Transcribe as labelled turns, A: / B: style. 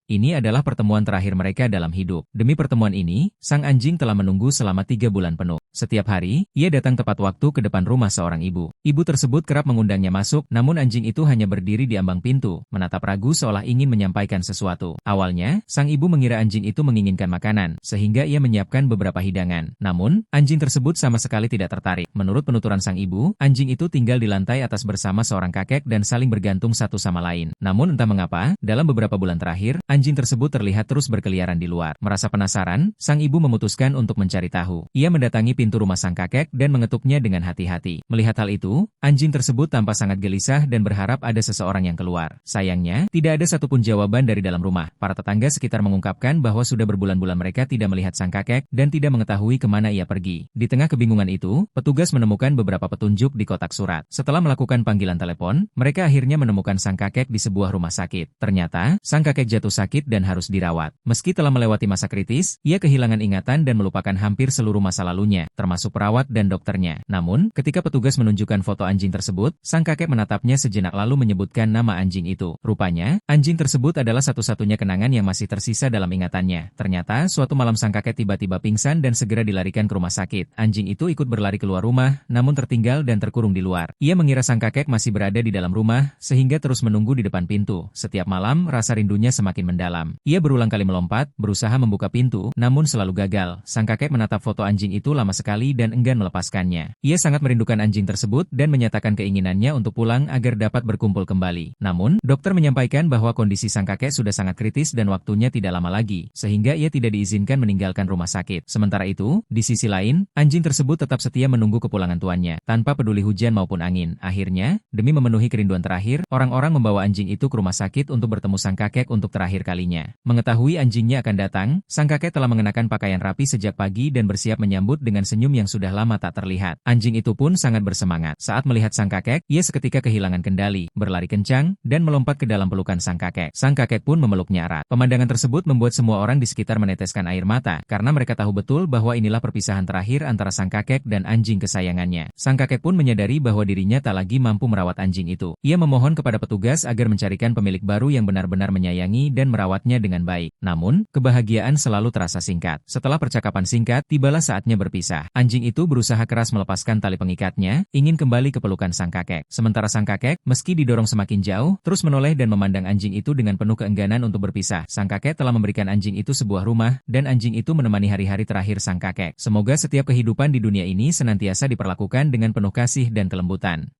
A: Ini adalah pertemuan terakhir mereka dalam hidup. Demi pertemuan ini, sang anjing telah menunggu selama 3 bulan penuh. Setiap hari, ia datang tepat waktu ke depan rumah seorang ibu. Ibu tersebut kerap mengundangnya masuk, namun anjing itu hanya berdiri di ambang pintu, menatap ragu seolah ingin menyampaikan sesuatu. Awalnya, sang ibu mengira anjing itu menginginkan makanan, sehingga ia menyiapkan beberapa hidangan. Namun, anjing tersebut sama sekali tidak tertarik. Menurut penuturan sang ibu, anjing itu tinggal di lantai atas bersama seorang kakek dan saling bergantung satu sama lain. Namun entah mengapa, dalam beberapa bulan terakhir, anjing tersebut terlihat terus berkeliaran di luar. Merasa penasaran, sang ibu memutuskan untuk mencari tahu. Ia mendatangi pintu rumah sang kakek dan mengetuknya dengan hati-hati. Melihat hal itu, anjing tersebut tampak sangat gelisah dan berharap ada seseorang yang keluar. Sayangnya, tidak ada satupun jawaban dari dalam rumah. Para tetangga sekitar mengungkapkan bahwa sudah berbulan-bulan mereka tidak melihat sang kakek dan tidak mengetahui kemana ia pergi. Di tengah kebingungan itu, petugas menemukan beberapa petunjuk di kotak surat. Setelah melakukan panggilan telepon, mereka akhirnya menemukan sang kakek di sebuah rumah sakit. Ternyata, sang kakek jatuh sakit dan harus dirawat. Meski telah melewati masa kritis, ia kehilangan ingatan dan melupakan hampir seluruh masa lalunya, termasuk perawat dan dokternya. Namun, ketika petugas menunjukkan foto anjing tersebut, sang kakek menatapnya sejenak lalu menyebutkan nama anjing itu. Rupanya, anjing tersebut adalah satu-satunya kenangan yang masih tersisa dalam ingatannya. Ternyata, suatu malam sang kakek tiba-tiba pingsan dan segera dilarikan ke rumah sakit. Anjing itu ikut berlari keluar rumah, namun tertinggal dan terkurung di luar. Ia mengira sang kakek masih berada di dalam rumah, sehingga terus menunggu di depan pintu. Setiap malam, rasa rindunya semakin mendalam. Ia berulang kali melompat, berusaha membuka pintu, namun selalu gagal. Sang kakek menatap foto anjing itu lama sekali dan enggan melepaskannya. Ia sangat merindukan anjing tersebut dan menyatakan keinginannya untuk pulang agar dapat berkumpul kembali. Namun, dokter menyampaikan bahwa kondisi sang kakek sudah sangat kritis dan waktunya tidak lama lagi, sehingga ia tidak diizinkan meninggalkan rumah sakit. Sementara itu, di sisi lain, anjing tersebut tetap setia menunggu kepulangan tuannya, tanpa peduli hujan maupun angin. Akhirnya, demi memenuhi kerinduan terakhir, orang-orang membawa anjing itu ke rumah sakit untuk bertemu sang kakek untuk terakhir kalinya. Mengetahui anjingnya akan datang, sang kakek telah mengenakan pakaian rapi sejak pagi dan bersiap menyambut dengan senyum yang sudah lama tak terlihat. Anjing itu pun sangat bersemangat. Saat melihat sang kakek, ia seketika kehilangan kendali, berlari kencang, dan melompat ke dalam pelukan sang kakek. Sang kakek pun memeluknya erat. Pemandangan tersebut membuat semua orang di sekitar meneteskan air mata, karena mereka tahu betul bahwa inilah perpisahan terakhir antara sang kakek dan anjing kesayangannya. Sang kakek pun menyadari bahwa dirinya tak lagi mampu merawat anjing itu. Ia memohon kepada petugas agar mencarikan pemilik baru yang benar-benar menyayangi dan merawatnya dengan baik. Namun, kebahagiaan selalu terasa singkat. Setelah percakapan singkat, tibalah saatnya berpisah. Anjing itu berusaha keras melepaskan tali pengikatnya, ingin kembali ke pelukan sang kakek. Sementara sang kakek, meski didorong semakin jauh, terus menoleh dan memandang anjing itu dengan penuh keengganan untuk berpisah. Sang kakek telah memberikan anjing itu sebuah rumah, dan anjing itu menemani hari-hari terakhir sang kakek. Semoga setiap kehidupan di dunia ini senantiasa diperlakukan dengan penuh kasih dan kelembutan.